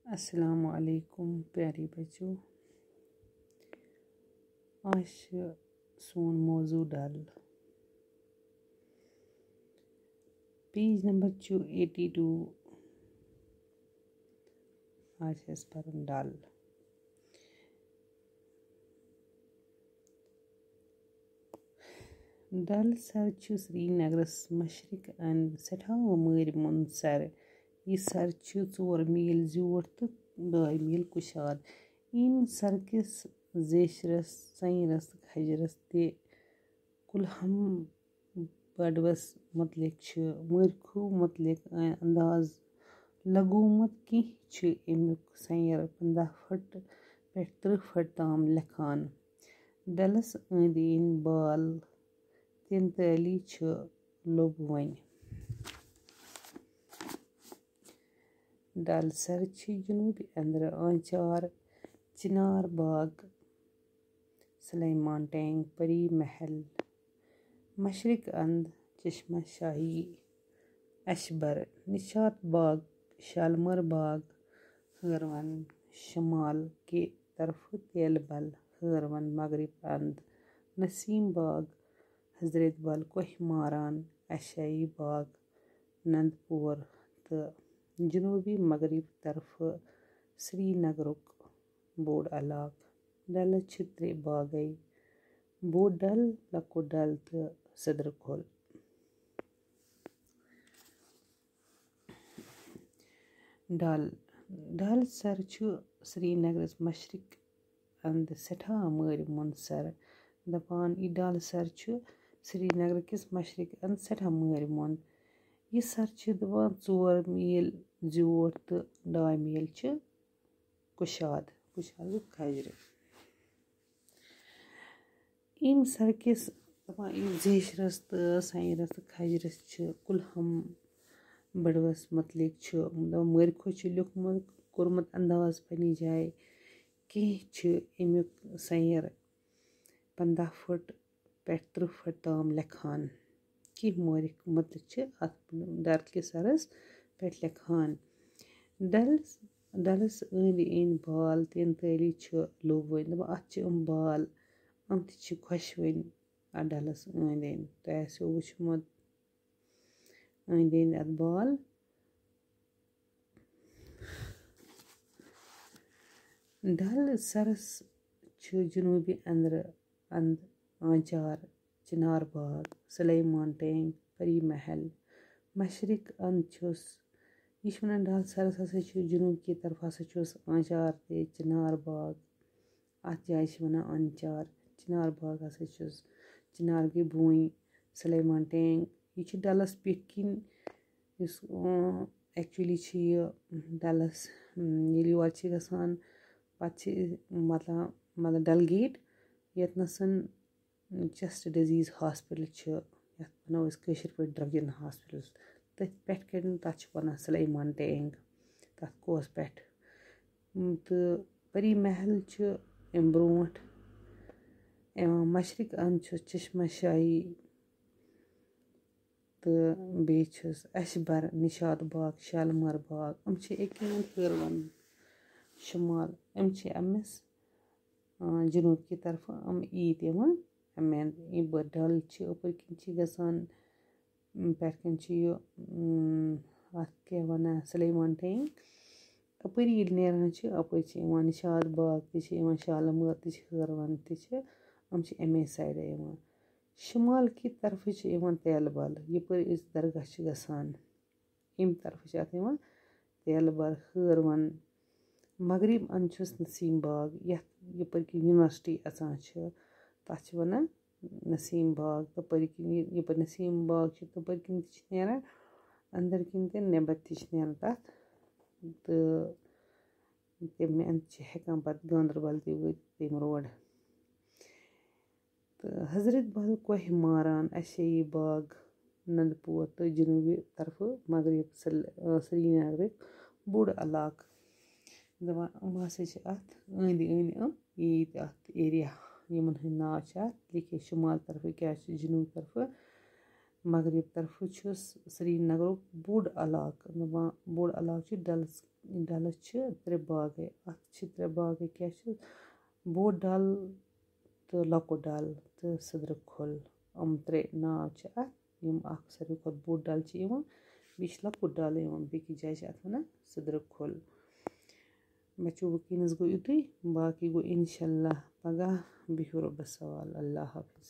अस्सलाम वालेकुम प्यारी बच्चों। आज सोन मौजू डल पेज नंबर 82। आज है पर डल डल सर श्रीनगरस मशरक अंद सठा मर मुंद सर। यह सर 4 मील ज्योट तो 2 मील कुशाद। इन सर किस जेशरस सैरस खजरस ते कुलहम बडवस मुतलिक मरखू मुतलिक अंदाज लगूमत कि अमुक सैर 15 फुट पे 30 फुट ताम लखान। डलस अंदि बाल 43 लोबवन। डल सर जनूबी अंदर आंचार चिनार बाग सलेमान टैंक परी महल। मशरक अंद चश्मा शाही अशबर निशात बाग शालमर बाग हरवन। शमाल के तरफ तेलबल हरवन। मगरिब अंद नसीम बाग हजरत बल कोह मारान अशाई बाग नंदपुर। तो जनूबी मगरिब तरफ श्रीनगरुक बोड़ अलाक। डल 3 बागई बोड़ डल लकुट डल तो सदर खोल। डल सर श्रीनगरस मशरक अंद सठा मर मुंद सर। दपान यह डल सर श्रीनगर किस मशरक अंद सठा मर मुंद। यह सर दपान 4 मील ज्योट तो 2 मील कुशाद खजर। इम सर किस दपान जेशरस तो सैरस तो खजरस कुलहम बड़वस मुतलिक मरखो लिखमुत कोरमुत अंदाज पन्नी जाए कह अमुक सैर 15 फुट पे 30 फुट ताम लखान। कह मरख मुतलिक अत डल के सरस पे लखान। डलस अंद बाल 43 लोबवन। अत बाल ते खुशवन अत डलस अंद तह आसो वुचमुत अंद अत बाल। डल सरस जनूबी अंद आंचार चिनार बाग सलेमान टैंक परी महल। मशरक अंद यह वन डल सरस हसा जनूब की तरफ हसा आंचार ते चिनार बाग। अत जाए वन आंचार चिनार बाग हसा चिनार के बोई सलेमान टैंक। यह डलस पिट किन एक्चुअली डलस ये योर गसान पत मतलब डल गेट यतनसन चेस्ट डिजीज हॉस्पिटल यत वनो कशर पे ड्रगन हॉस्पिटल तथ पे तथ वन सलेमान टैंक तथ कोस पे। तो परी महल अम ब्रोट मशरक अंद चश्मा शाही तो बे अशबर निशात बाग शालमार बाग। एक हरवन शमाल अमस जनूब की तरफ ईद अमें डल अपर किन गसान पे अत क्या वन सलेमान टैंक। अपर ये नेरान अपर निशात बाग ते शालमार ते हरवन ते अमे साइड। शमाल की तरफ तेलबल यपर दरगाह गसान अम तरफ अत तेलबल हरवन। मगरिब अंद नसीम बाग यपर कि यूनिवर्सिटी अचान तथ वन नसीम बाग। तपर यपर नसीम बाग तपर किन नेरान अंदर किन ते नेबर ते नेरान तथ। तो तमें अंद हेकान पत गांदरबल ते वत तम रोड। तो हजरत बल कोह मारान अशाई बाग नंदपुर तो जनूबी तरफ मगरिब श्रीनगर बोड़ अलाक। दपान हसा अत अंद ईद अत एरिया यमन हंद नाव अत लिखे शुमाल तरफ क्या जनूब तरफ मगरब तरफ श्रीनगर बोड़ इलाका बोड़ इलाका डलस त्रे बागै अत त्रे बागै क्या बोड़ डल तो लकुट डल तो सदर खोल त्रे नाव अत सारे खुद बोड़ डल बे लकुट डल बेकिस जाए अत वन सदर खोल बच्चों वकीनस गो युतुई बाकी गो इंशाल्लाह पगह बिहु रब्बस हवाल अल्लाह हाफिज।